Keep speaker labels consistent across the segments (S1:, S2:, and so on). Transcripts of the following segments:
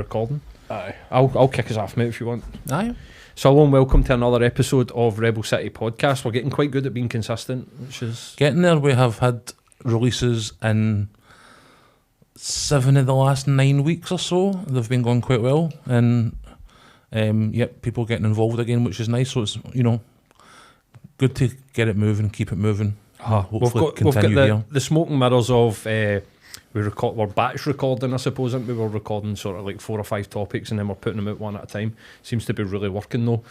S1: recording?
S2: Aye.
S1: I'll kick us off, mate, if you want.
S3: Aye.
S1: So hello and welcome to another episode of Rebel City Podcast. We're getting quite good at being consistent, which is...
S3: Getting there. We have had releases in 7 of the last 9 weeks or so. They've been going quite well. And, people getting involved again, which is nice. So it's, good to get it moving, keep it moving.
S1: We've got the smoking mirrors of... we're batch recording, I suppose, aren't we? We're recording sort of like 4 or 5 topics and then we're putting them out one at a time. Seems to be really working though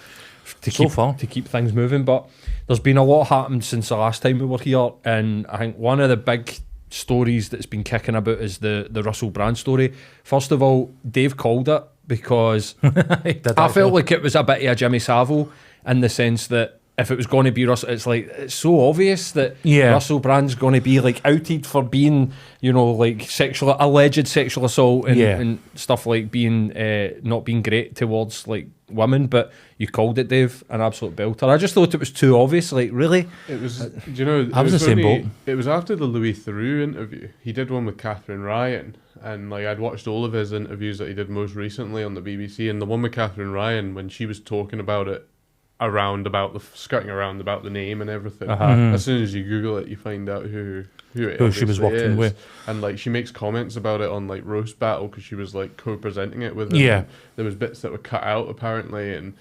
S1: to keep things moving. But there's been a lot happened since the last time we were here, and I think one of the big stories that's been kicking about is the Russell Brand story. First of all, Dave called it because I felt like it was a bit of a Jimmy Savile in the sense that if it was going to be Russell, it's so obvious that Russell Brand's going to be like outed for being, like alleged sexual assault and stuff, like being not being great towards like women. But you called it, Dave, an absolute belter. I just thought it was too obvious. Like, really?
S2: It was. I
S3: was the same boat.
S2: It was after the Louis Theroux interview. He did one with Catherine Ryan, and like I'd watched all of his interviews that he did most recently on the BBC, and the one with Catherine Ryan when she was talking about it. Skirting around about the name and everything. As soon as you Google it, you find out who
S3: she was working with,
S2: and like she makes comments about it on like Roast Battle because she was like co-presenting it with him.
S3: Yeah,
S2: there was bits that were cut out apparently, and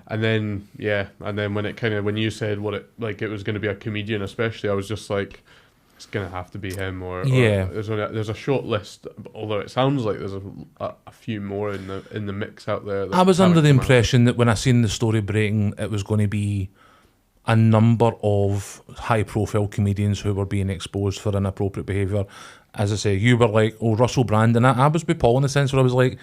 S2: then when you said what it was going to be a comedian, especially, I was just like, it's gonna have to be him, or there's a short list. Although it sounds like there's a few more in the mix out there.
S3: I was under the impression that when I seen the story breaking, it was going to be a number of high-profile comedians who were being exposed for inappropriate behaviour. As I say, you were like, "Oh, Russell Brand," and I was with Paul in the sense where I was like,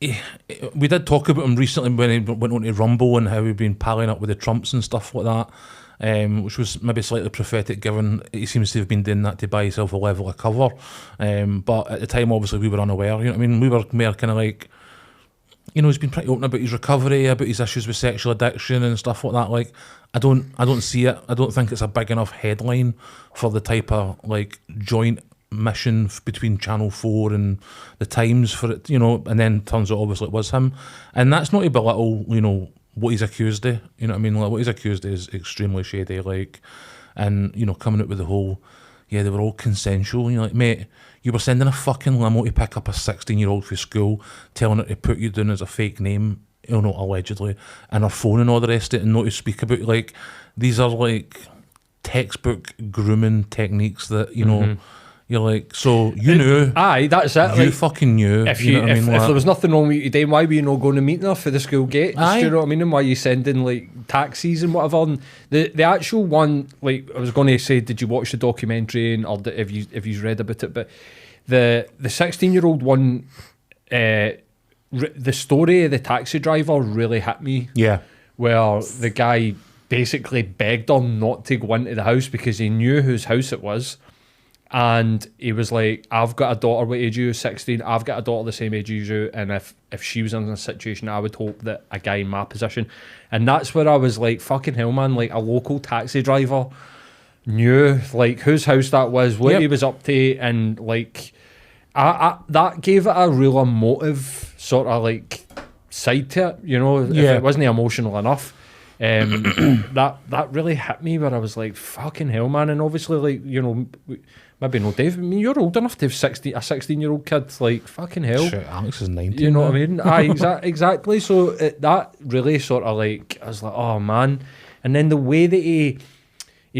S3: we did talk about him recently when he went on to Rumble and how he'd been palling up with the Trumps and stuff like that. Which was maybe slightly prophetic given he seems to have been doing that to buy himself a level of cover. But at the time, obviously, we were unaware. You know what I mean? We were more kind of like, he's been pretty open about his recovery, about his issues with sexual addiction and stuff like that. Like, I don't see it. I don't think it's a big enough headline for the type of like joint mission between Channel 4 and the Times for it, and then turns out obviously it was him. And that's not to belittle, what he's accused of, you know what I mean? Like, what he's accused of is extremely shady, like, and, coming out with the whole, they were all consensual. You're like, mate, you were sending a fucking limo to pick up a 16-year-old for school, telling her to put you down as a fake name, allegedly, and her phone and all the rest of it, and not to speak about, like, these are, like, textbook grooming techniques that, you're like, so you knew.
S1: Aye, that's it.
S3: You fucking knew.
S1: If there was nothing wrong with you today, why were you not going to meet her for the school gate? Do you know what I mean? And why are you sending like taxis and whatever? And the actual one, like I was going to say, did you watch the documentary or if you read about it? But the 16-year-old one, the story of the taxi driver really hit me.
S3: Yeah,
S1: where the guy basically begged her not to go into the house because he knew whose house it was. And he was like, I've got a daughter what age you, 16, I've got a daughter the same age as you, and if she was in a situation, I would hope that a guy in my position. And that's where I was like, fucking hell, man, like a local taxi driver knew like whose house that was, what he was up to, and like I that gave it a real emotive sort of like side to it, if it wasn't emotional enough. That really hit me where I was like, fucking hell, man. And obviously, like, maybe no, Dave, I mean, you're old enough to have a 16-year-old kid, like, fucking hell.
S3: Shit, Alex is 19.
S1: You know what I mean? Aye, exactly. So that really sort of like, I was like, oh, man. And then the way that he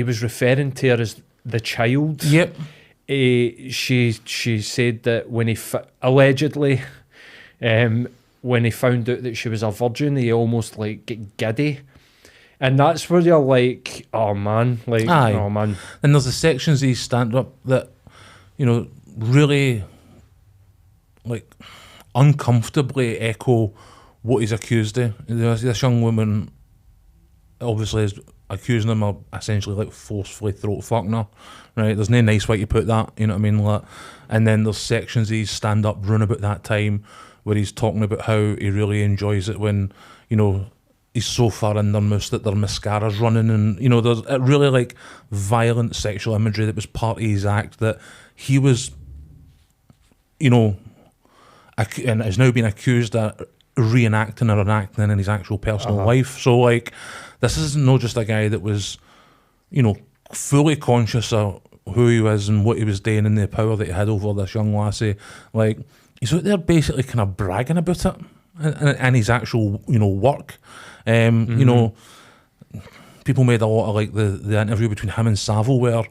S1: was referring to her as the child.
S3: Yep.
S1: She said that when he allegedly, when he found out that she was a virgin, he almost like get giddy. And that's where you're like, oh man, like, oh man.
S3: And there's the sections of his stand-up that, really, like, uncomfortably echo what he's accused of. This young woman obviously is accusing him of essentially, like, forcefully throat fucking her, right? There's no nice way to put that, you know what I mean? Like, and then there's sections of his stand-up run about that time where he's talking about how he really enjoys it when, he's so far in their mouth that their mascara's running, and there's a really like violent sexual imagery that was part of his act that he was and is now being accused of reenacting or enacting in his actual personal life. So like, this is not just a guy that was, you know, fully conscious of who he was and what he was doing and the power that he had over this young lassie. Like, he's out there basically kind of bragging about it and his actual, you know, work. You know, people made a lot of like the interview between him and Savile where,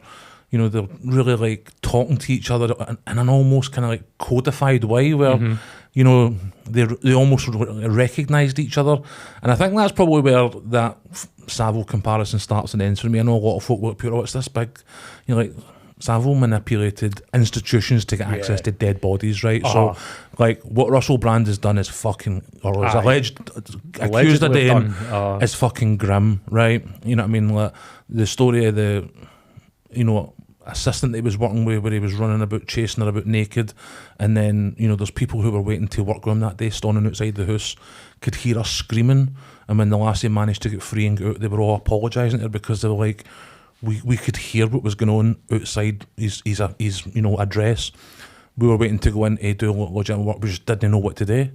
S3: you know, they're really like talking to each other in an almost kind of like codified way where, you know, they almost recognised each other. And I think that's probably where that Savile comparison starts and ends for me. I know a lot of folk look at, oh, it's this big, you know, like, Savile manipulated institutions to get access to dead bodies, right? So, like, what Russell Brand has done is fucking, or is accused of doing, is fucking grim, right? You know what I mean? Like, the story of the, you know, assistant that he was working with, where he was running about, chasing her about naked, and then, you know, there's people who were waiting to work with him that day, standing outside the house, could hear her screaming, and when the lassie managed to get free and get out, they were all apologising to her because they were like, we could hear what was going on outside his you know, address. We were waiting to go in to do legitimate work, we just didn't know what to do.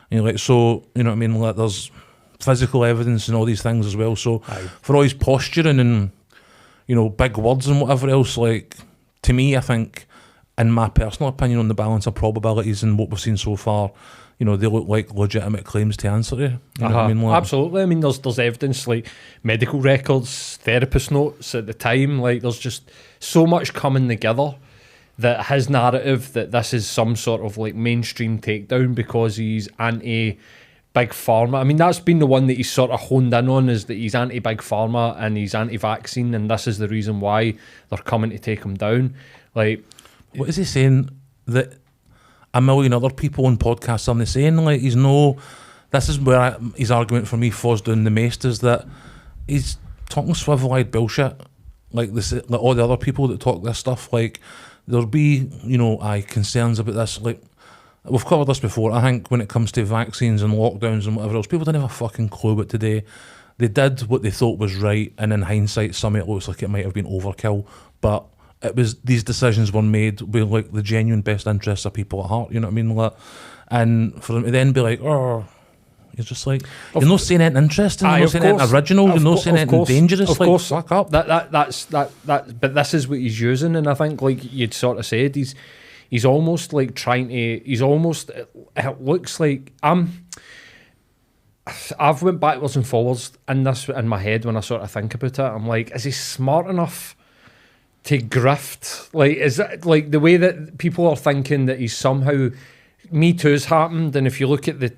S3: You know, like, so, you know what I mean, like, there's physical evidence and all these things as well. So for all his posturing and, you know, big words and whatever else, like, to me, I think, in my personal opinion, on the balance of probabilities and what we've seen so far, you know, they look like legitimate claims to answer to. You know what I mean? Like,
S1: absolutely. I mean, there's evidence, like medical records, therapist notes at the time. Like, there's just so much coming together that his narrative that this is some sort of like mainstream takedown because he's anti big pharma. I mean, that's been the one that he's sort of honed in on, is that he's anti big pharma and he's anti-vaccine, and this is the reason why they're coming to take him down. Like,
S3: what is he saying? That a million other people on podcasts are saying, like, he's no. This is where his argument for me falls down the most, is that he's talking swivel-eyed bullshit, like this, like all the other people that talk this stuff. Like, there'll be, you know, concerns about this. Like, we've covered this before. I think when it comes to vaccines and lockdowns and whatever else, people didn't have a fucking clue what to do. They did what they thought was right, and in hindsight, some of it looks like it might have been overkill, but it was, these decisions were made with like the genuine best interests of people at heart, you know what I mean? Like, and for them to then be like, oh, you're just like, you're not saying anything interesting, you're not saying anything original, you're not saying anything dangerous.
S1: Of course,
S3: fuck up.
S1: That's but this is what he's using, and I think, like you'd sort of said, he's almost like trying to, it looks like I've went backwards and forwards in this in my head when I sort of think about it. I'm like, is he smart enough to grift? Like, is it like the way that people are thinking that he's somehow, Me Too's happened, and if you look at the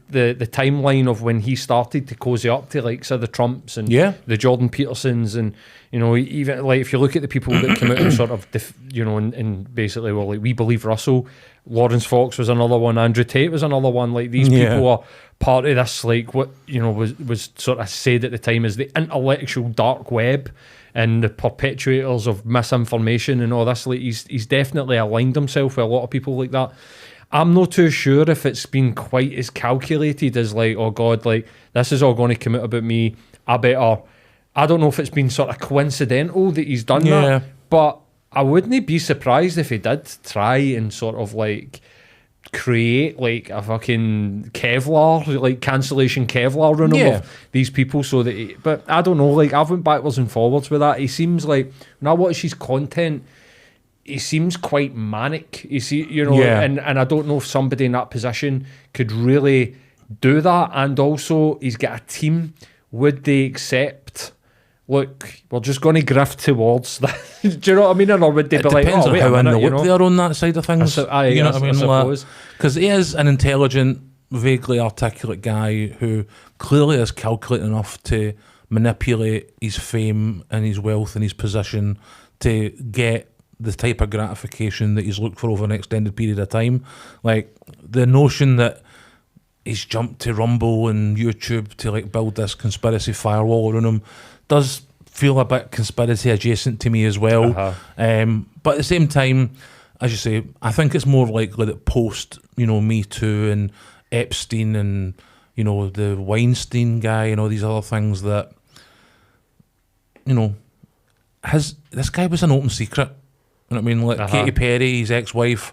S1: timeline of when he started to cozy up to like the Trumps and the Jordan Petersons, and you know, even like if you look at the people that came out and sort of you know, and basically were like, we believe Russell, Laurence Fox was another one, Andrew Tate was another one. Like, these people are part of this, like, what, you know, was sort of said at the time as the intellectual dark web and the perpetuators of misinformation and all this. Like, he's definitely aligned himself with a lot of people like that. I'm not too sure if it's been quite as calculated as like, oh God, like, this is all going to come out about me, I don't know if it's been sort of coincidental that he's done that, but I wouldn't be surprised if he did try and sort of like create like a fucking Kevlar, like cancellation Kevlar run of these people, so that but I don't know, like, I've went backwards and forwards with that. He seems like, when I watch his content, he seems quite manic. You see, you know, and I don't know if somebody in that position could really do that. And also, he's got a team. Would they accept, look, we're just going to grift towards that? Do you know what I mean? Or would they be like,
S3: depends on how in the loop they are on that side of things.
S1: You know what I mean?
S3: Because he is an intelligent, vaguely articulate guy who clearly is calculated enough to manipulate his fame and his wealth and his position to get the type of gratification that he's looked for over an extended period of time. Like, the notion that he's jumped to Rumble and YouTube to like build this conspiracy firewall around him does feel a bit conspiracy adjacent to me as well. But at the same time, as you say, I think it's more likely that post, you know, Me Too and Epstein and, you know, the Weinstein guy and all these other things, that, you know, this guy was an open secret. You know what I mean? Like, Katy Perry, his ex-wife,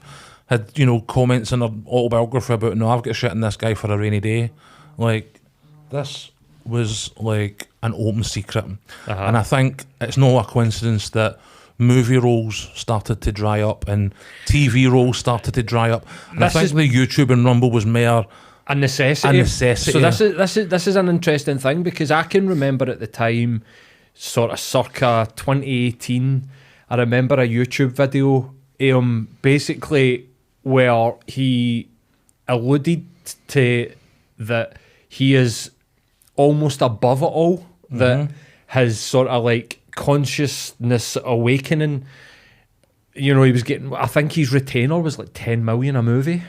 S3: had, you know, comments in her autobiography about, no, I've got shit in this guy for a rainy day. Like, this was like an open secret. And I think it's no a coincidence that movie roles started to dry up and TV roles started to dry up. And I think the YouTube and Rumble was more
S1: a necessity. So this is an interesting thing, because I can remember at the time, sort of circa 2018, I remember a YouTube video basically where he alluded to that he is almost above it all, that his sort of like consciousness awakening, you know, he was getting, I think his retainer was like 10 million a movie.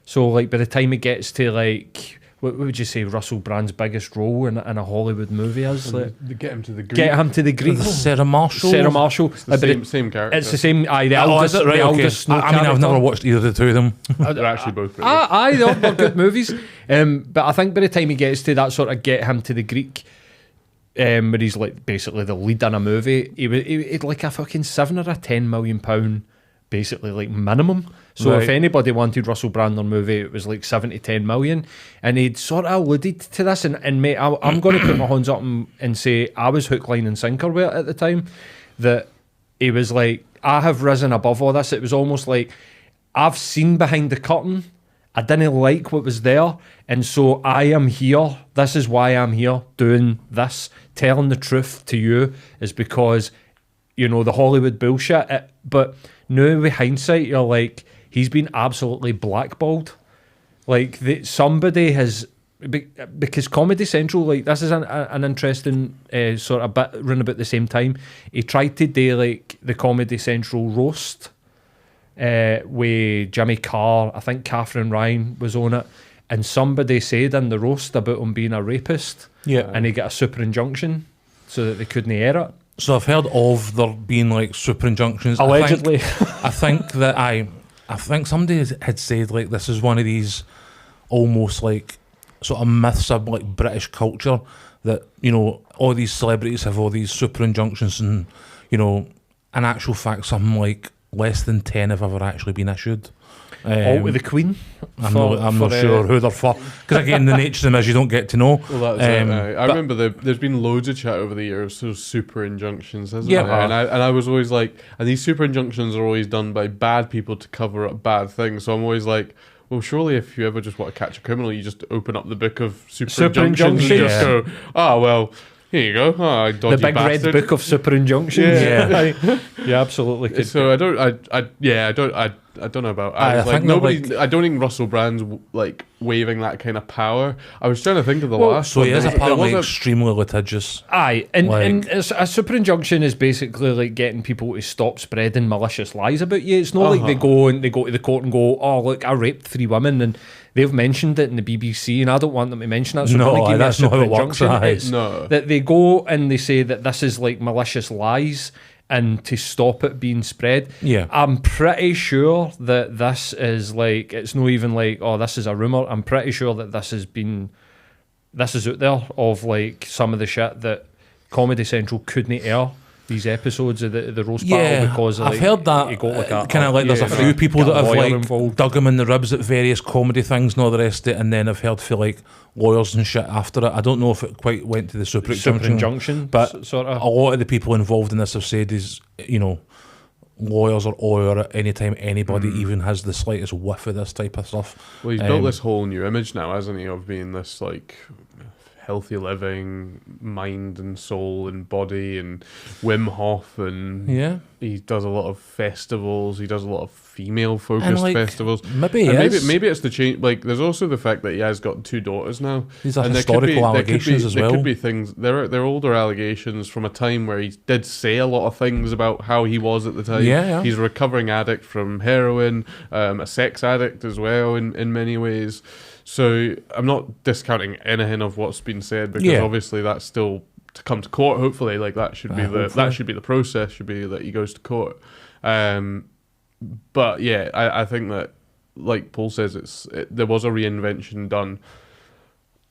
S1: So like by the time it gets to like, what would you say Russell Brand's biggest role in a Hollywood movie is? Like,
S2: get him to the Greek.
S1: Get him to the Greek.
S3: Sarah Marshall.
S2: It's the same character.
S1: It's the same. The eldest.
S3: Is it? Right,
S1: the
S3: okay.
S1: eldest
S3: I mean, I've never watched either of the two of them.
S2: They're actually both pretty
S1: good. They're good movies. But I think by the time he gets to that sort of get him to the Greek, where he's like basically the lead in a movie, he'd like a fucking £7 or £10 million basically like minimum. So if anybody wanted Russell Brand on movie, it was like 7 to 10 million. And he'd sort of alluded to this, and mate, I'm going to put my hands up and say I was hook, line and sinker with it at the time, that he was like, I have risen above all this. It was almost like, I've seen behind the curtain, I didn't like what was there, and so I am here. This is why I'm here doing this, telling the truth to you, is because, you know, the Hollywood bullshit. But now with hindsight, you're like, he's been absolutely blackballed. Like, somebody has, because Comedy Central, like, this is an interesting sort of bit run about the same time. He tried to do like the Comedy Central roast with Jimmy Carr. I think Catherine Ryan was on it, and somebody said in the roast about him being a rapist.
S3: Yeah,
S1: and he got a super injunction so that they couldn't air it.
S3: So I've heard of there being like super injunctions.
S1: Allegedly.
S3: I think somebody had said like this is one of these almost like sort of myths of like British culture, that, you know, all these celebrities have all these super injunctions, and, you know, in actual fact something like less than 10 have ever actually been issued.
S1: All with the Queen.
S3: I'm not sure who they're for, because again, the nature of them is you don't get to know.
S2: Well, that's I remember there's been loads of chat over the years, those super injunctions, hasn't there? And I was always like, and these super injunctions are always done by bad people to cover up bad things. So I'm always like, well, surely if you ever just want to catch a criminal, you just open up the book of super injunctions and just go, well, here you go. Oh, dodgy
S1: the big
S2: bastard.
S1: Red book of super injunctions.
S3: Yeah,
S1: yeah, absolutely. Could.
S2: So I don't know about. I don't think Russell Brand's like waving that kind of power. I was trying to think of the last.
S3: So
S2: one.
S3: he is apparently extremely litigious.
S1: And a super injunction is basically like getting people to stop spreading malicious lies about you. It's not like they go to the court and go, oh look, I raped 3 women, and they've mentioned it in the BBC, and I don't want them to mention that. So
S3: no, that's not how it works.
S1: That they go and they say that this is like malicious lies, and to stop it being spread.
S3: Yeah,
S1: I'm pretty sure that this is like, it's not even like, oh, this is a rumour. I'm pretty sure that this is out there of like some of the shit that Comedy Central couldn't air, these episodes of the roast battle, because
S3: I've heard that.
S1: Got like
S3: kind of like there's a few people that have like
S1: involved.
S3: dug him in the ribs at various comedy things and all the rest of it, and then I've heard for like lawyers and shit after it. I don't know if it quite went to the super injunction, but
S1: sort of.
S3: A lot of the people involved in this have said is, you know, lawyers are over it anytime anybody even has the slightest whiff of this type of stuff.
S2: Well, he's built this whole new image now, hasn't he, of being this like healthy living, mind and soul and body, and Wim Hof, and he does a lot of festivals. He does a lot of female-focused festivals.
S3: Maybe
S2: it's the change. Like, there's also the fact that he has got 2 daughters now.
S3: These are historical allegations as well.
S2: There could be things. They're older allegations from a time where he did say a lot of things about how he was at the time.
S3: Yeah.
S2: He's a recovering addict from heroin, a sex addict as well in many ways. So I'm not discounting anything of what's been said, because obviously that's still to come to court. Hopefully, like that should be the process. Should be that he goes to court. But yeah, I think that, like Paul says, there was a reinvention done.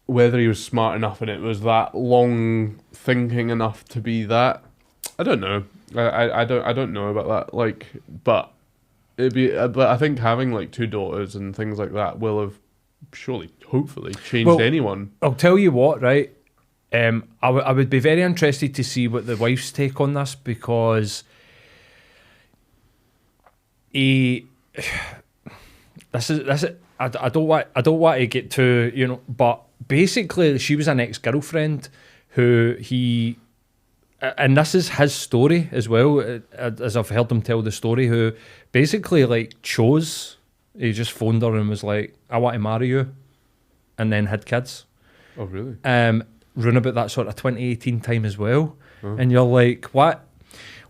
S2: Whether he was smart enough and it was that long thinking enough to be that, I don't know. I don't know about that. Like, but it'd be, but I think having like 2 daughters and things like that will have surely, hopefully, changed anyone.
S1: I'll tell you what, right? I would be very interested to see what the wife's take on this, because this is I don't want to get too, but basically she was an ex-girlfriend who he, and this is his story as well, as I've heard him tell the story, who basically like he just phoned her and was like, I want to marry you, and then had kids.
S2: Oh really?
S1: Run about that sort of 2018 time as well. And you're like, what?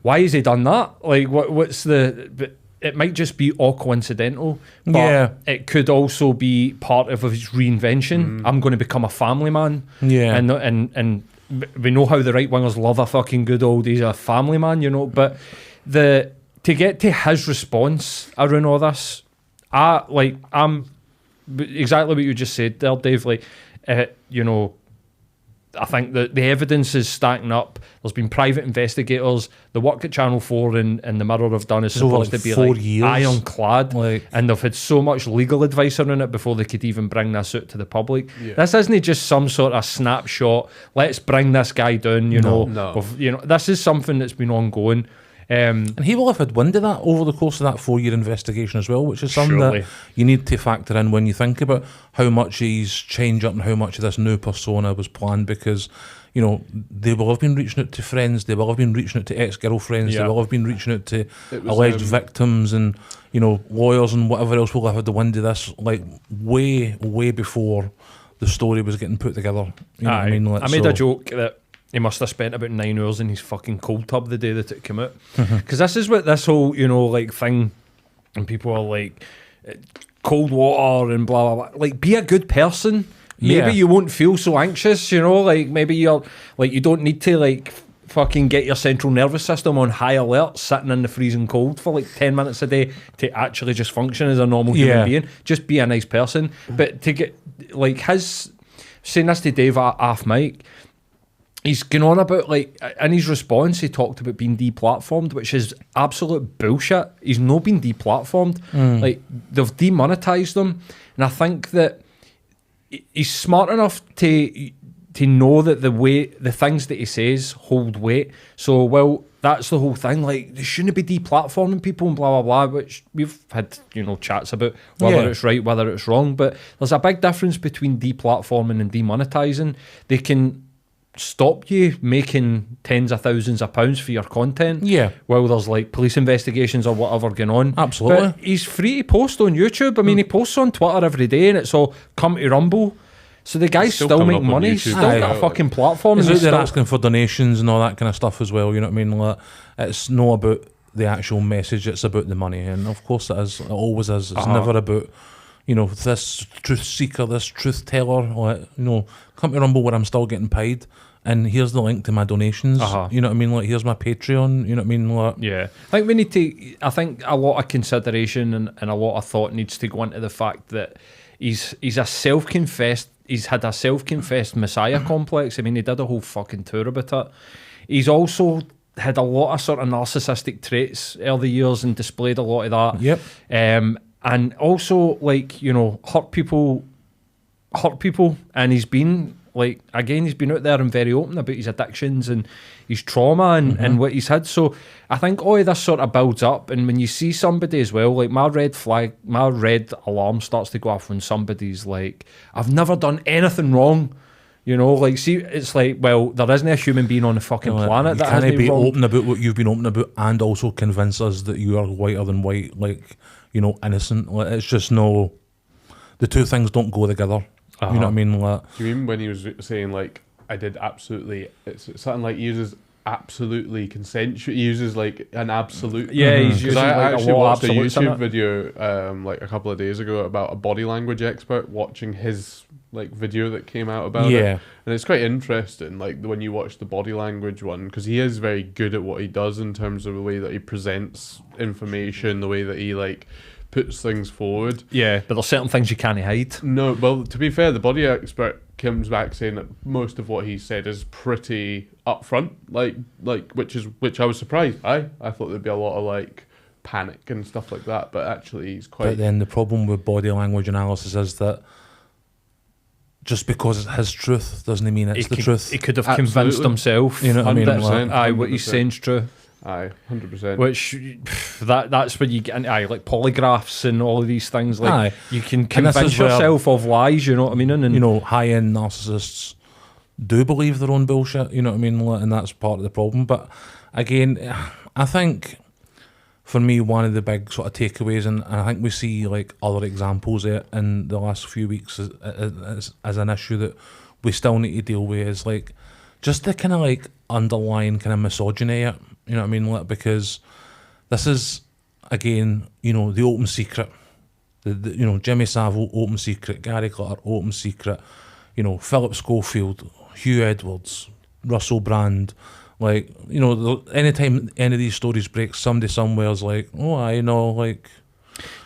S1: Why has he done that? Like, what's the... It might just be all coincidental, but it could also be part of his reinvention. I'm going to become a family man. Yeah. And we know how the right-wingers love a fucking good old, he's a family man, but to get to his response around all this, I'm exactly what you just said there, Dave. Like, I think that the evidence is stacking up. There's been private investigators. The work that Channel 4 and the Mirror have done is supposed to be
S3: 4 years.
S1: Ironclad. And they've had so much legal advice around it before they could even bring this out to the public. Yeah. This isn't just some sort of snapshot. Let's bring this guy down, No. This is something that's been ongoing.
S3: And he will have had wind of that over the course of that 4-year investigation as well, which is something that you need to factor in when you think about how much he's changed up and how much of this new persona was planned, because they will have been reaching out to friends, they will have been reaching out to ex-girlfriends, they will have been reaching out to alleged victims, and lawyers and whatever else will have had the wind of this like way before the story was getting put together. You know what I mean?
S1: I made a joke that he must have spent about 9 hours in his fucking cold tub the day that it came out. Because this is what this whole, thing, and people are like, cold water and blah, blah, blah. Like, be a good person. Maybe you won't feel so anxious, like, maybe you're, like, you don't need to, like, fucking get your central nervous system on high alert, sitting in the freezing cold for, like, 10 minutes a day to actually just function as a normal human being. Just be a nice person. But to get, like, saying this to Dave off mic, he's going on about, like, in his response, he talked about being deplatformed, which is absolute bullshit. He's not been deplatformed. Like, they've demonetized him. And I think that he's smart enough to know that the things that he says hold weight. So, well, that's the whole thing. Like, they shouldn't be deplatforming people and blah, blah, blah, which we've had, chats about whether it's right, whether it's wrong. But there's a big difference between deplatforming and demonetizing. They can stop you making tens of thousands of pounds for your content while there's like police investigations or whatever going on.
S3: Absolutely.
S1: But he's free to post on YouTube. I mean, he posts on Twitter every day and it's all come to Rumble. So the guy's still making money. He's still got a fucking platform.
S3: He's out there asking for donations and all that kind of stuff as well, you know what I mean? Like, it's not about the actual message, it's about the money. And of course it is. It always is. It's never about, this truth seeker, this truth teller, like, come to Rumble where I'm still getting paid. And here's the link to my donations. You know what I mean? Like, here's my Patreon. You know what I mean? Like,
S1: I think we need to. I think a lot of consideration and a lot of thought needs to go into the fact that he's a self-confessed. He's had a self-confessed messiah complex. I mean, he did a whole fucking tour about it. He's also had a lot of sort of narcissistic traits early years and displayed a lot of that.
S3: Yep.
S1: And also, like, hurt people, and he's been. Like, again, he's been out there and very open about his addictions and his trauma and what he's had. So I think all of this sort of builds up. And when you see somebody as well, like, my red alarm starts to go off when somebody's like, I've never done anything wrong. Like, see, it's like, well, there isn't a human being on the fucking planet that hasn't been wrong.
S3: You can't be open about what you've been open about and also convince us that you are whiter than white, like, innocent. Like, it's just no... The two things don't go together. You know what I mean? Like,
S2: do you mean when he was saying, like, I did absolutely... It's something like he uses absolutely consensual... He uses, like, an absolute...
S1: Yeah, he's using,
S2: I
S1: like,
S2: actually
S1: a
S2: watched a
S1: absolutes
S2: YouTube video, like, a couple of days ago about a body language expert watching his, like, video that came out about it. And it's quite interesting, like, when you watch the body language one, because he is very good at what he does in terms of the way that he presents information, the way that he, like... puts things forward.
S1: Yeah, but there's certain things you can't hide.
S2: No, well, to be fair, the body expert comes back saying that most of what he said is pretty upfront, like which I was surprised by. I thought there'd be a lot of, like, panic and stuff like that, but actually he's quite...
S3: But then the problem with body language analysis is that just because it's his truth doesn't mean it's the truth.
S1: He could have convinced himself.
S3: You know what I mean?
S1: Aye, what he's saying's true.
S2: Aye, 100%.
S1: Which that's when you get into like polygraphs and all of these things. Like you can convince yourself of lies. You know what I mean? And
S3: you know, high-end narcissists do believe their own bullshit. You know what I mean? And that's part of the problem. But again, I think for me, one of the big sort of takeaways, and I think we see like other examples of it in the last few weeks as an issue that we still need to deal with, is like just the kind of like underlying kind of misogyny. You know what I mean? Like, because this is, again, you know, the open secret. The you know, Jimmy Savile, open secret. Gary Glitter, open secret. You know, Philip Schofield, Hugh Edwards, Russell Brand. Like, you know, anytime any of these stories break, somebody somewhere is like, oh, I know, like...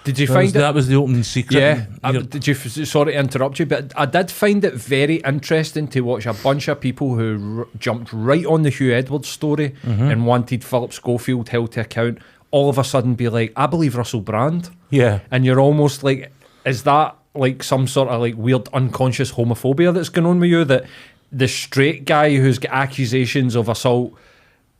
S1: Did you find
S3: that was the open secret?
S1: Yeah. Did you? Sorry to interrupt you, but I did find it very interesting to watch a bunch of people who jumped right on the Hugh Edwards story and wanted Philip Schofield held to account, all of a sudden be like, I believe Russell Brand.
S3: Yeah.
S1: And you're almost like, is that like some sort of like weird unconscious homophobia that's going on with you, that the straight guy who's got accusations of assault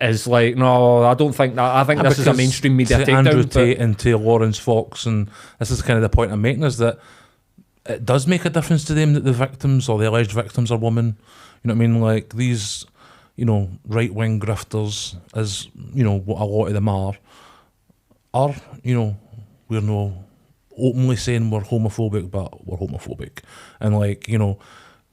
S1: is like, no, I don't think that. I think this is a mainstream media takedown.
S3: Andrew Tate and to Laurence Fox, and this is kind of the point I'm making, is that it does make a difference to them that the victims or the alleged victims are women. You know what I mean? Like these, you know, right-wing grifters, as you know, what a lot of them are, you know, we're no openly saying we're homophobic, but we're homophobic. And like, you know,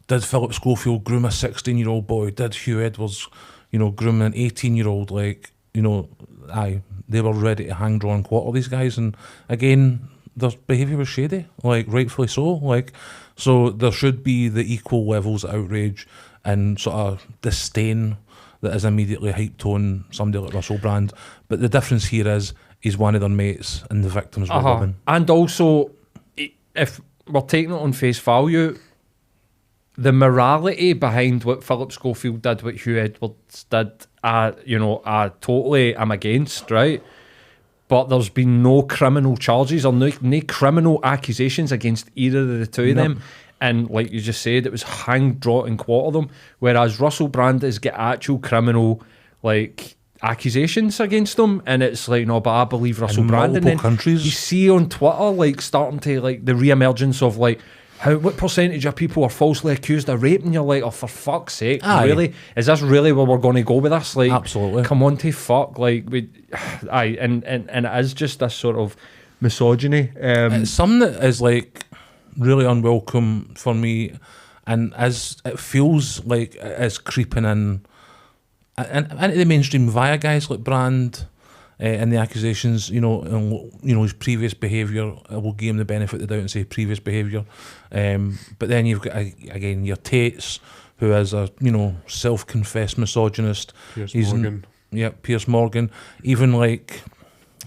S3: did Philip Schofield groom a 16-year-old boy? Did Hugh Edwards, you know, groom an 18-year-old? Like, you know, they were ready to hang, draw and quarter these guys. And again, their behaviour was shady, like rightfully so. Like, so there should be the equal levels of outrage and sort of disdain that is immediately hyped on somebody like Russell Brand. But the difference here is he's one of their mates and the victims were women.
S1: And also, if we're taking it on face value, the morality behind what Philip Schofield did, what Hugh Edwards did, you know, I totally am against, right? But there's been no criminal charges or no criminal accusations against either of the two of them. And like you just said, it was hang, draw and quarter them. Whereas Russell Brand has got actual criminal, like, accusations against them, and it's like, no, but I believe Russell Brand. And then
S3: countries.
S1: You see on Twitter, like, starting to, like, the re-emergence of, like, what percentage of people are falsely accused of rape, and you're like, oh, for fuck's sake, really? Is this really where we're going to go with this? Like,
S3: absolutely.
S1: Come on to fuck, like, and it is just this sort of misogyny.
S3: It's something that is like really unwelcome for me, and as it feels like it is creeping in and into the mainstream via guys like Brand. And the accusations, you know, and, you know, his previous behaviour, will give him the benefit of the doubt and say previous behaviour. But then you've got, again, your Tates, who is a, you know, self-confessed misogynist.
S2: Piers Morgan.
S3: Piers Morgan. Even like,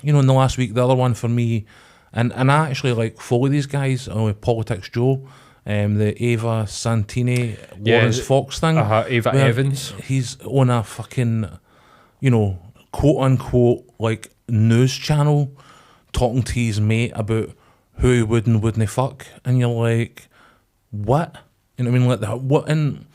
S3: you know, in the last week, the other one for me, and I actually like follow these guys, Politics Joe, the Ava Santini, Laurence Fox thing.
S1: Ava Evans.
S3: He's on a fucking, you know, quote-unquote, like, news channel talking to his mate about who he would and wouldn't fuck, and you're like, what? You know what I mean? Like, what? And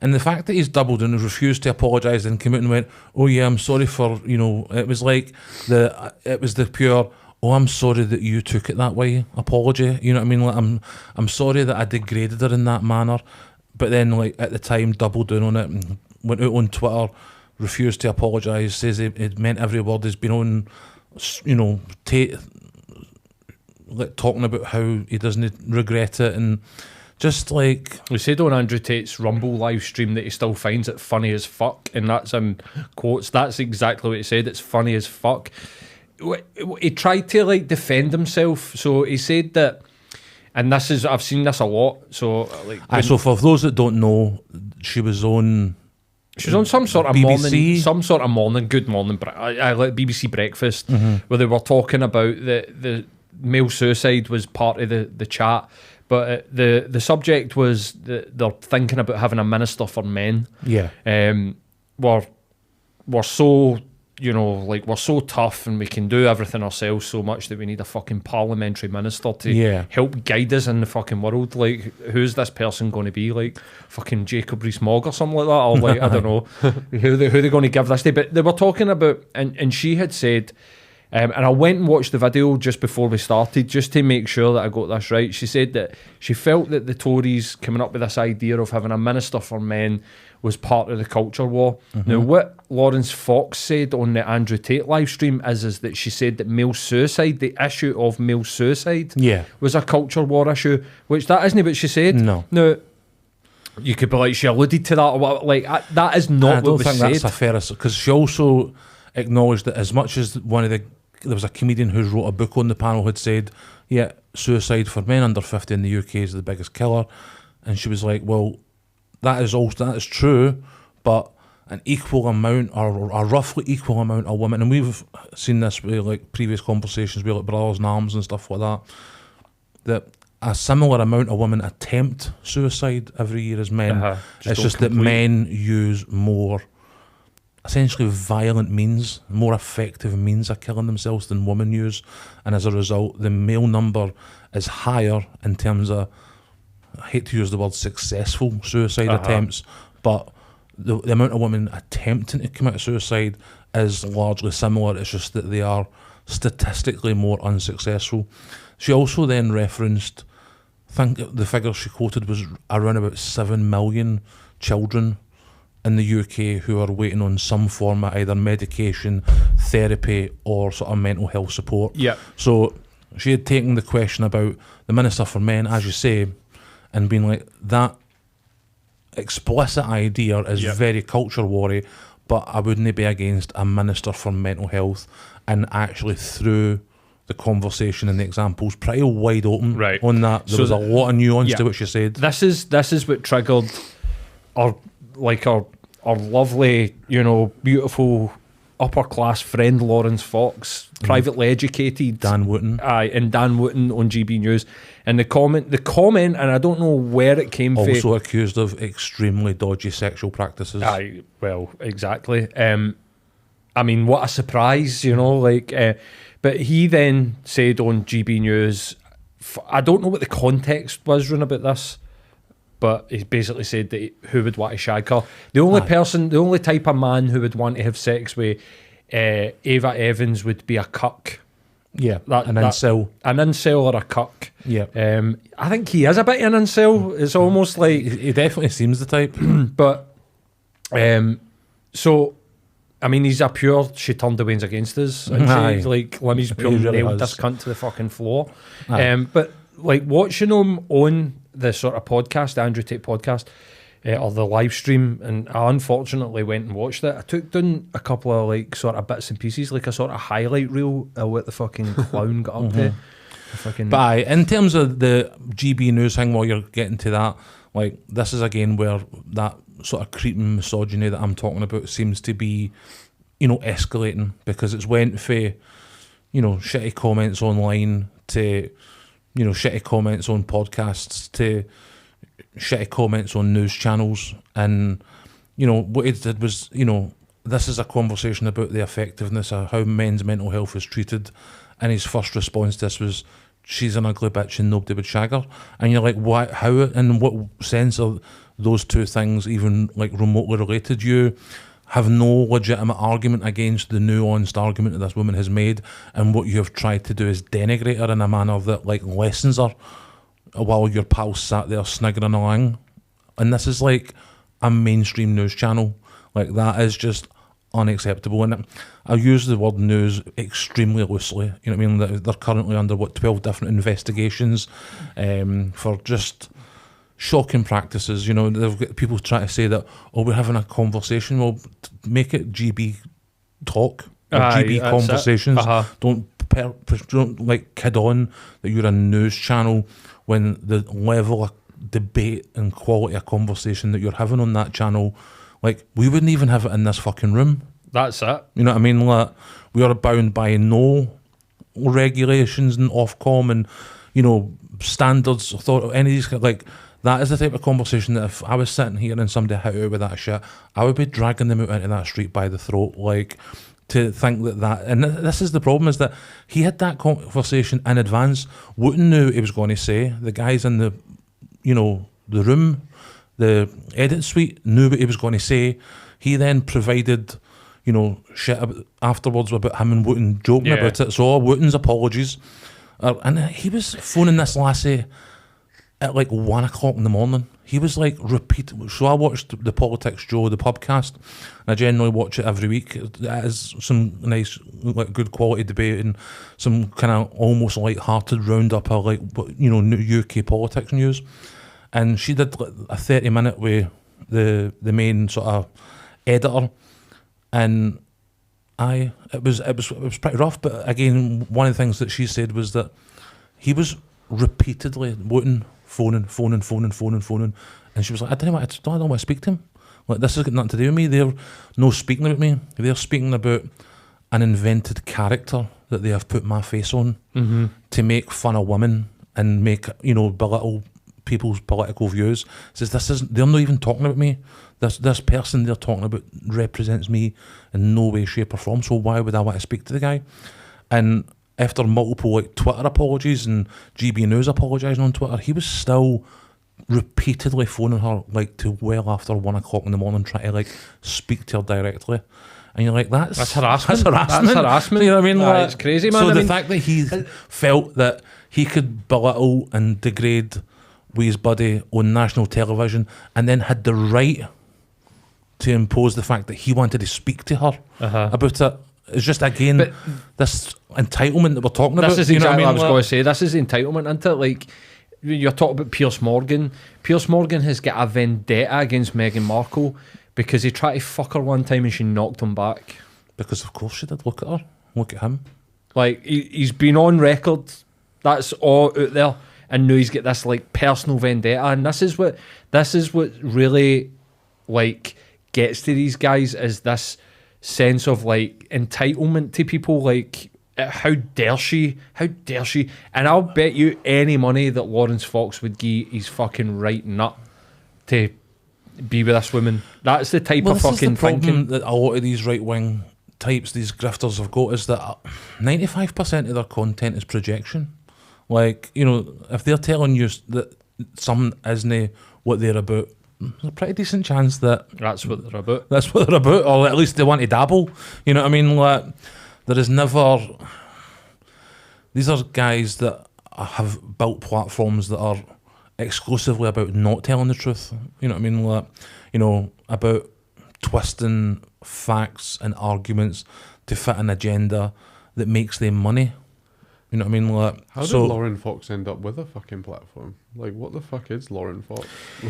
S3: the fact that he's doubled and refused to apologise and came out and went, oh yeah, I'm sorry for, you know, it was like, it was the pure, oh, I'm sorry that you took it that way apology, you know what I mean? Like, I'm sorry that I degraded her in that manner, but then, like, at the time, doubled down on it and went out on Twitter, refused to apologise, says it meant every word. He's been on, you know, Tate, like, talking about how he doesn't regret it, and just like...
S1: We said on Andrew Tate's Rumble live stream that he still finds it funny as fuck, and that's in quotes. That's exactly what he said, it's funny as fuck. He tried to, like, defend himself, so he said that, and this is, I've seen this a lot, so... like,
S3: so for those that don't know, she was on...
S1: She was on some sort of BBC? Good morning, like BBC Breakfast, where they were talking about the male suicide was part of the chat, but the subject was that they're thinking about having a minister for men.
S3: Yeah.
S1: We're so you know, like, we're so tough and we can do everything ourselves so much that we need a fucking parliamentary minister to help guide us in the fucking world. Like, who's this person going to be? Like, fucking Jacob Rees-Mogg or something like that? Or, like, I don't know. Who they going to give this to? But they were talking about, and she had said, and I went and watched the video just before we started, just to make sure that I got this right. She said that she felt that the Tories coming up with this idea of having a minister for men was part of the culture war. Now, what Laurence Fox said on the Andrew Tate live stream is that she said that male suicide, the issue of male suicide, was a culture war issue, which that isn't what she said.
S3: No.
S1: Now, you could be like, she alluded to that, or what, like, that is not what was said. I don't think
S3: that's a fair, because she also acknowledged that as much as there was a comedian who wrote a book on the panel had said, suicide for men under 50 in the UK is the biggest killer, and she was like, well, that is true, but an equal amount, or a roughly equal amount of women, and we've seen this with like previous conversations with like Brothers in Arms and stuff like that a similar amount of women attempt suicide every year as men. It's just that men use more essentially violent means, more effective means of killing themselves than women use, and as a result the male number is higher in terms of, I hate to use the word successful suicide attempts, but the amount of women attempting to commit suicide is largely similar. It's just that they are statistically more unsuccessful. She also then referenced, I think the figure she quoted was around about 7 million children in the UK who are waiting on some form of either medication, therapy, or sort of mental health support. So she had taken the question about the Minister for Men, as you say, and being like, that explicit idea is very culture warry, but I wouldn't be against a Minister for Mental Health, and actually through the conversation and the examples pretty wide open on that. There was a lot of nuance to what she said.
S1: This is what triggered our lovely, you know, beautiful upper class friend Laurence Fox, privately educated,
S3: Dan Wootton,
S1: and Dan Wootton on GB News, and the comment, and I don't know where it came from.
S3: Also accused of extremely dodgy sexual practices.
S1: Well, exactly. I mean, what a surprise, you know, like. But he then said on GB News, I don't know what the context was run about this, but he basically said that who would want to shag her. The only type of man who would want to have sex with Ava Evans would be a cuck.
S3: Yeah, an incel.
S1: An incel or a cuck.
S3: Yeah.
S1: I think he is a bit of an incel. It's almost like...
S3: He definitely seems the type.
S1: But, so... I mean, he's a pure, she turned the winds against us. And she, like, Limmy's pure really nailed this cunt to the fucking floor. But, like, watching him on the sort of podcast, the Andrew Tate podcast, or the live stream, and I unfortunately went and watched it. I took down a couple of, like, sort of bits and pieces, like a sort of highlight reel of what the fucking clown got up to.
S3: But in terms of the GB News thing, while you're getting to that, like, this is again where that sort of creeping misogyny that I'm talking about seems to be, you know, escalating, because it's went for, you know, shitty comments online to, you know, shitty comments on podcasts to shitty comments on news channels. And, you know, what it did was, you know, this is a conversation about the effectiveness of how men's mental health is treated, and his first response to this was, she's an ugly bitch and nobody would shag her. And you're like, why, how, in what sense are those two things even like remotely related? You have no legitimate argument against the nuanced argument that this woman has made, and what you have tried to do is denigrate her in a manner that like lessens her while your pal sat there sniggering along. And this is like a mainstream news channel. Like, that is just unacceptable. And I use the word news extremely loosely. You know what I mean? They're currently under 12 different investigations for just shocking practices. You know, they've got people trying to say that, oh, we're having a conversation. Well, make it GB talk or GB conversations. Don't like kid on that you're a news channel when the level of debate and quality of conversation that you're having on that channel, like, we wouldn't even have it in this fucking room.
S1: That's it.
S3: You know what I mean? Like, we are bound by no regulations and Ofcom and, you know, standards, any of these, like, that is the type of conversation that if I was sitting here and somebody hit out with that shit, I would be dragging them out into that street by the throat. Like, to think that, and this is the problem, is that he had that conversation in advance. Wooten knew what he was going to say. The guys in the, the room, the edit suite, knew what he was going to say. He then provided, shit afterwards about him and Wooten joking about it. So Wooten's apologies. And he was phoning this lassie at like 1 o'clock in the morning. He was like so I watched the Politics Joe, the podcast, and I generally watch it every week. It has some nice, like, good quality debate and some kind of almost light-hearted roundup of, like, new UK politics news. And she did like a 30-minute with the main sort of editor, and it was pretty rough. But again, one of the things that she said was that he was repeatedly phoning, and she was like, I don't want to speak to him. Like, this has got nothing to do with me. They're no speaking about me. They're speaking about an invented character that they have put my face on to make fun of women and make, belittle people's political views. Says they're not even talking about me. This person they're talking about represents me in no way, shape or form. So why would I want to speak to the guy? And after multiple, like, Twitter apologies and GB News apologising on Twitter, he was still repeatedly phoning her, like, to well after 1 o'clock in the morning, trying to, like, speak to her directly. And you're like, that's harassment. That's harassment. You know what I mean?
S1: Like, it's crazy, man.
S3: So the fact that he felt that he could belittle and degrade with his buddy on national television, and then had the right to impose the fact that he wanted to speak to her about it, it's just, again, this entitlement that we're talking about.
S1: This is exactly what I was going to say. This is entitlement, isn't it? Like, you're talking about Piers Morgan. Piers Morgan has got a vendetta against Meghan Markle because he tried to fuck her one time and she knocked him back.
S3: Because of course she did. Look at her. Look at him.
S1: Like, he's been on record. That's all out there. And now he's got this, like, personal vendetta. And this is what really, like, gets to these guys, is this sense of, like, entitlement to people. Like, how dare she, and I'll bet you any money that Laurence Fox would give his fucking right nut to be with this woman. That's the type of fucking thinking
S3: that a lot of these right-wing types, these grifters have got, is that 95% of their content is projection. Like, if they're telling you that something isn't what they're about, there's a pretty decent chance that
S1: that's what they're about.
S3: Or at least they want to dabble. You know what I mean? Like, there is never... These are guys that have built platforms that are exclusively about not telling the truth. You know what I mean? Like, about twisting facts and arguments to fit an agenda that makes them money. You know what I mean? Like,
S2: how did Laurence Fox end up with a fucking platform? Like, what the fuck is Laurence Fox?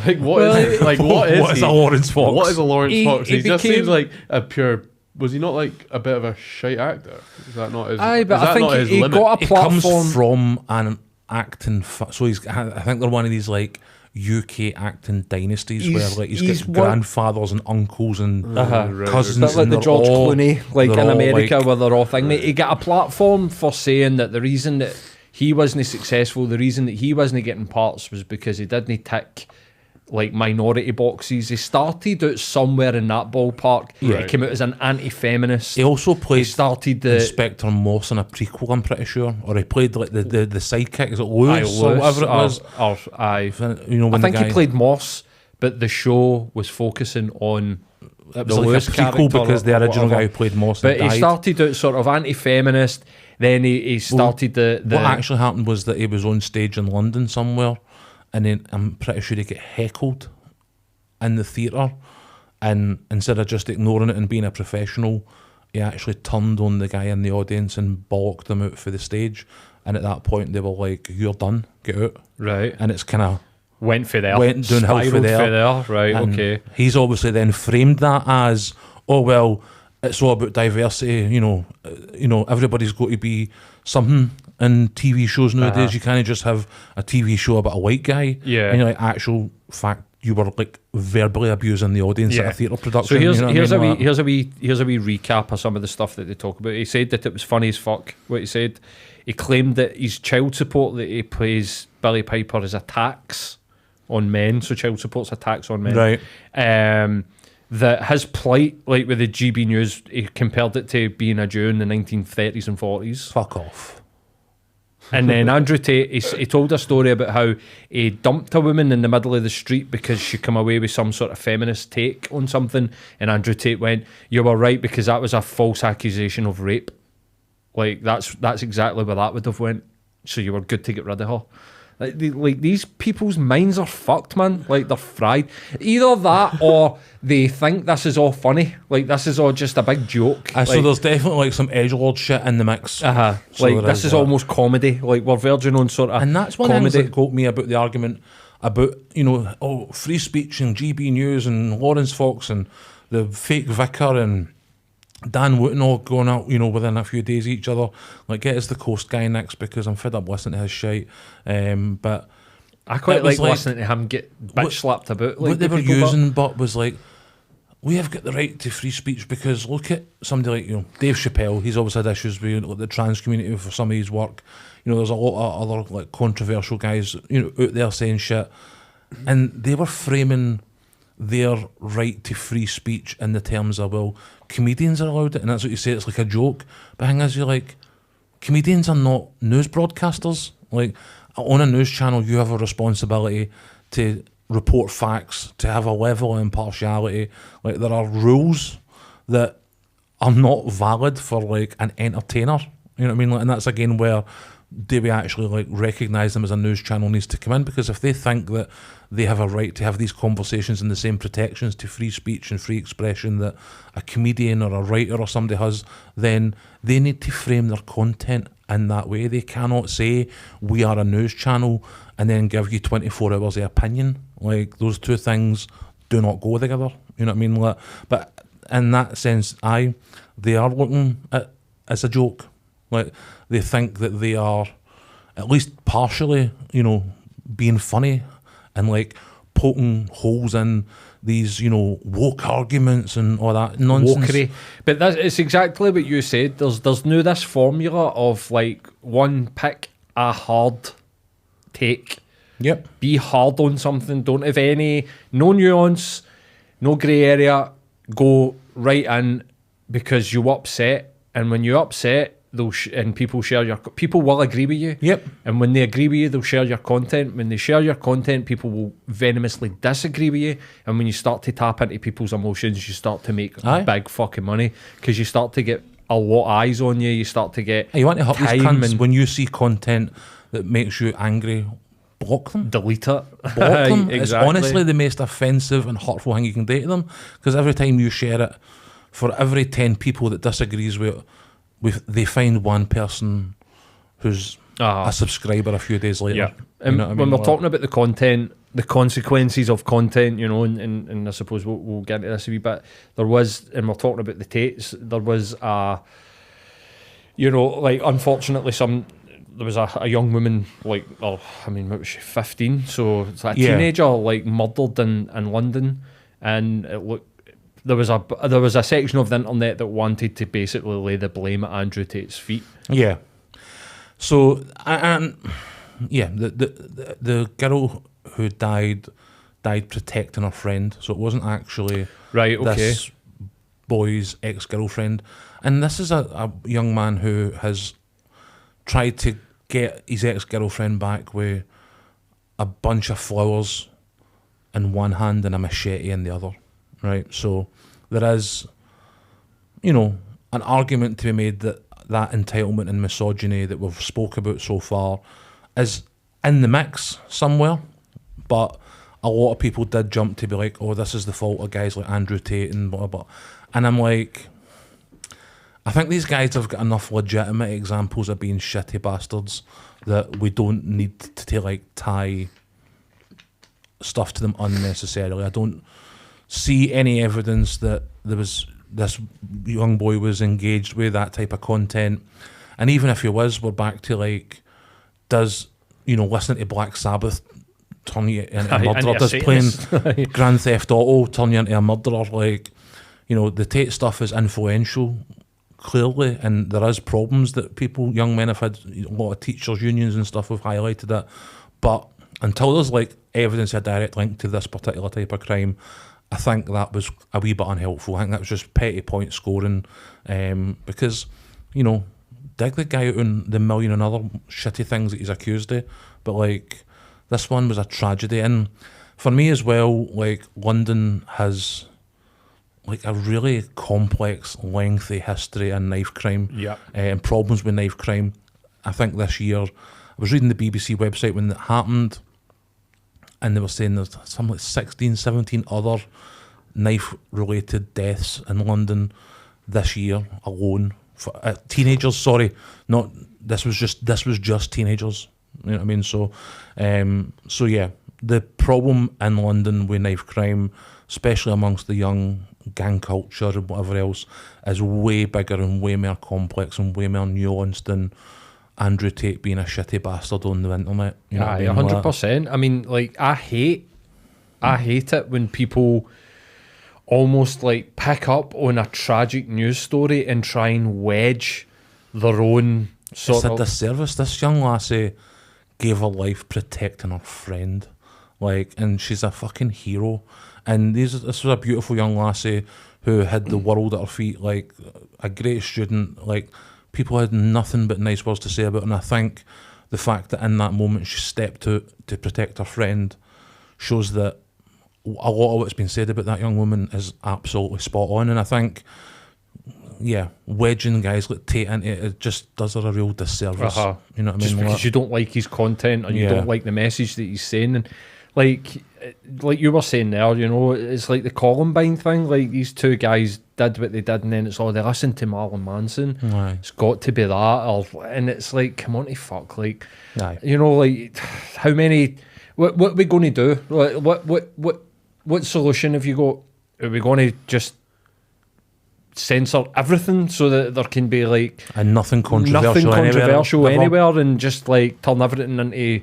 S2: Like, what is a
S3: Laurence Fox?
S2: What is a Laurence Fox? He just seems like a pure... Was he not, like, a bit of a shite actor? Is that not his?
S1: Aye, but I think he got a platform.
S3: It comes from an acting... So I think they're one of these, like, UK acting dynasties where, like, he's got grandfathers and uncles and cousins.
S1: Bit like the George Clooney, like, in America, where they're all thing. He got a platform for saying that the reason that he wasn't successful, the reason that he wasn't getting parts, was because he didn't tick, like, minority boxes. He started out somewhere in that ballpark. He came out as an anti-feminist.
S3: He also played
S1: Inspector
S3: Morse in a prequel, I'm pretty sure, or he played, like, the sidekick. Is it Lewis or whatever it was?
S1: I think he played Morse, but the show was focusing on
S3: it was like a prequel because the original guy who played Morse died.
S1: He started out sort of anti-feminist. Then he started the.
S3: What actually happened was that he was on stage in London somewhere, and then I'm pretty sure he got heckled in the theatre, and instead of just ignoring it and being a professional, he actually turned on the guy in the audience and bollocked him out for the stage. And at that point, they were like, "You're done, get out."
S1: Right.
S3: And it's kind of
S1: went
S3: downhill for there.
S1: Right. And okay.
S3: He's obviously then framed that as, oh well, it's all about diversity. Everybody's got to be something. In TV shows nowadays, you can't just have a TV show about a white guy. Yeah. And you're like, actual fact, you were, like, verbally abusing the audience at a theatre production.
S1: So here's a wee recap of some of the stuff that they talk about. He said that it was funny as fuck what he said. He claimed that his child support that he pays Billy Piper is a tax on men. So child support's a tax on men.
S3: Right.
S1: that his plight, like with the GB News, he compared it to being a Jew in the 1930s and 40s.
S3: Fuck off.
S1: And then Andrew Tate, he told a story about how he dumped a woman in the middle of the street because she come away with some sort of feminist take on something. And Andrew Tate went, "You were right, because that was a false accusation of rape." Like, that's exactly where that would have went. So you were good to get rid of her. Like these people's minds are fucked, man. Like, they're fried. Either that or they think this is all funny. Like, this is all just a big joke.
S3: So there's definitely like some edgelord shit in the mix.
S1: So like, this is almost comedy. Like, we're verging on sort of.
S3: And that's one thing that got me about the argument about, free speech and GB News and Laurence Fox and the fake vicar and Dan Wooten all going out, within a few days of each other. Like, get us the Coast guy next, because I'm fed up listening to his shite. But
S1: I quite like listening to him get bitch slapped about. Like,
S3: what they were using, but was like, we have got the right to free speech because look at somebody like Dave Chappelle. He's always had issues with the trans community for some of his work. There's a lot of other like controversial guys out there saying shit, and they were framing their right to free speech in the terms of, well, comedians are allowed it, and that's what you say, it's like a joke. But the thing is, you're like, comedians are not news broadcasters. Like, on a news channel, you have a responsibility to report facts, to have a level of impartiality. Like, there are rules that are not valid for like an entertainer. You know what I mean? Like, and that's again where do we actually like recognise them as a news channel needs to come in, because if they think that they have a right to have these conversations and the same protections to free speech and free expression that a comedian or a writer or somebody has, then they need to frame their content in that way. They cannot say we are a news channel and then give you 24 hours of opinion. Like, those two things do not go together. You know what I mean? Like, but in that sense, they are looking at it as a joke. Like, they think that they are at least partially, being funny and like poking holes in these, woke arguments and all that nonsense. Wokery.
S1: But it's exactly what you said. There's no this formula of like one pick a hard take.
S3: Yep.
S1: Be hard on something. Don't have no nuance, no grey area. Go right in because you're upset, and when you're upset, and people will agree with you.
S3: Yep.
S1: And when they agree with you, they'll share your content. When they share your content, people will venomously disagree with you. And when you start to tap into people's emotions, you start to make big fucking money, because you start to get a lot of eyes on you. You start to get.
S3: You want to help these cunts when you see content that makes you angry. Block them.
S1: Delete it.
S3: Block them.
S1: Exactly.
S3: It's honestly the most offensive and hurtful thing you can do to them, because every time you share it, for every 10 people that disagrees with they find one person who's a subscriber a few days later.
S1: Yeah. And when we're talking about the content, the consequences of content, and I suppose we'll get into this a wee bit. There was, and we're talking about the Tates, there was unfortunately there was a young woman, what was she, 15? So it's a teenager, like, murdered in London, and it looked. There was a section of the internet that wanted to basically lay the blame at Andrew Tate's feet.
S3: Yeah. So the girl who died protecting her friend. So it wasn't actually this boy's ex-girlfriend. And this is a young man who has tried to get his ex-girlfriend back with a bunch of flowers in one hand and a machete in the other. Right, so there is, an argument to be made that entitlement and misogyny that we've spoke about so far is in the mix somewhere, but a lot of people did jump to be like, oh, this is the fault of guys like Andrew Tate and blah, blah. And I'm like, I think these guys have got enough legitimate examples of being shitty bastards that we don't need to like tie stuff to them unnecessarily. I don't see any evidence that this young boy was engaged with that type of content, and even if he was, we're back to like, does listening to Black Sabbath turn you into a murderer? Does playing Grand Theft Auto turn you into a murderer? Like, the Tate stuff is influential clearly, and there is problems that young men have had. A lot of teachers unions and stuff have highlighted it, but until there's like evidence of a direct link to this particular type of crime, I think that was a wee bit unhelpful. I think that was just petty point scoring, because, you know, dig the guy out on the million and other shitty things that he's accused of, but like this one was a tragedy. And for me as well, like London has like a really complex, lengthy history in knife crime, and problems with knife crime. I think this year, I was reading the BBC website when it happened, and they were saying there's something like 16, 17 other knife-related deaths in London this year alone. For, teenagers, sorry, not this was just teenagers. You know what I mean? So yeah, the problem in London with knife crime, especially amongst the young, gang culture and whatever else, is way bigger and way more complex and way more nuanced than Andrew Tate being a shitty bastard on the internet. You know what I mean?
S1: 100%. I mean, like, I hate it when people almost like pick up on a tragic news story and try and wedge their own sort of...
S3: It's a disservice. This young lassie gave her life protecting her friend, like, and she's a fucking hero. And this was a beautiful young lassie who had the world at her feet, like a great student, like people had nothing but nice words to say about her. And I think the fact that in that moment she stepped out to protect her friend shows that a lot of what's been said about that young woman is absolutely spot on. And I think, yeah, wedging guys like Tate into it just does her a real disservice. You know what I mean?
S1: Just because you don't like his content or you don't like the message that he's saying. And like you were saying there, you know, it's like the Columbine thing. Like, these two guys did what they did, and then it's all they listened to Marilyn Manson. It's got to be that, and it's like, come on to fuck, like, you know, like, how many? What are we going to do? Like, what solution have you got? Are we going to just censor everything so that there can be like
S3: nothing controversial
S1: anywhere, and just like turn everything into,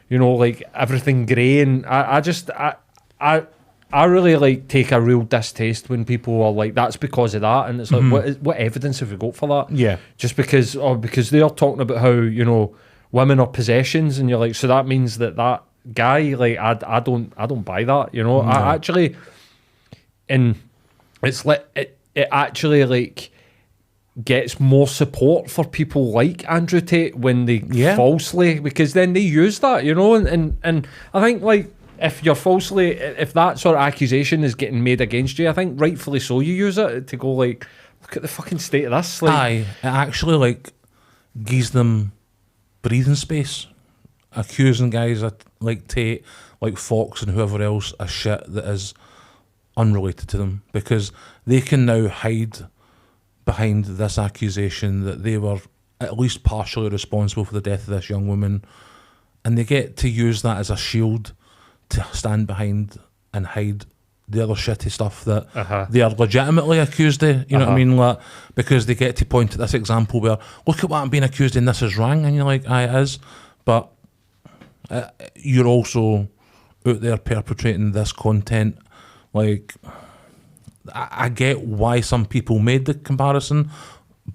S1: you know, like everything grey? And I really like take a real distaste when people are like, that's because of that, and it's like, what evidence have we got for that?
S3: Yeah,
S1: just because they are talking about how, you know, women are possessions, and you're like, so that means that guy, like, I don't buy that, you know. I actually, and it's like it actually like gets more support for people like Andrew Tate when they falsely, because then they use that, you know, and I think, like, if that sort of accusation is getting made against you, I think rightfully so, you use it to go like, look at the fucking state of this. Like,
S3: it actually like gives them breathing space. Accusing guys like Tate, like Fox and whoever else of shit that is unrelated to them, because they can now hide behind this accusation that they were at least partially responsible for the death of this young woman, and they get to use that as a shield to stand behind and hide the other shitty stuff that they are legitimately accused of, you know what I mean? Like, because they get to point at this example where, look at what I'm being accused of and this is wrong, and you're like, it is, but you're also out there perpetrating this content. Like, I get why some people made the comparison,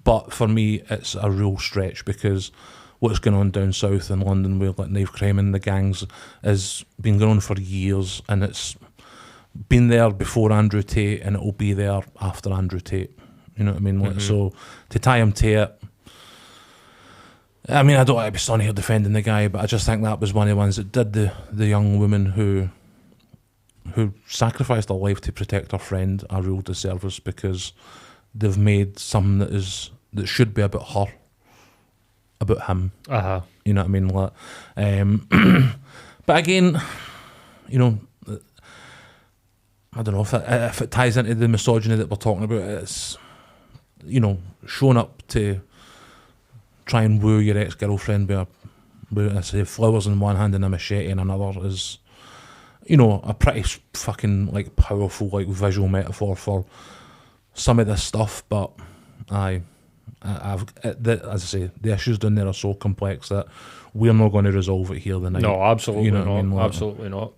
S3: but for me it's a real stretch, because what's going on down south in London with like knife crime and the gangs has been going on for years, and it's been there before Andrew Tate and it will be there after Andrew Tate, you know what I mean? Like, so to tie him to it, I mean, I don't want to be standing here defending the guy, but I just think that was one of the ones that did the young woman who sacrificed her life to protect her friend a real disservice, because they've made something that should be about her, about him. You know what I mean? Like, but again, you know, I don't know if it ties into the misogyny that we're talking about. It's, you know, showing up to try and woo your ex-girlfriend with I say flowers in one hand and a machete in another is, you know, a pretty fucking like powerful like visual metaphor for some of this stuff. But as I say, the issues down there are so complex that we're not going to resolve it here tonight.
S1: No, absolutely
S3: you know
S1: not.
S3: I mean? Like,
S1: absolutely not.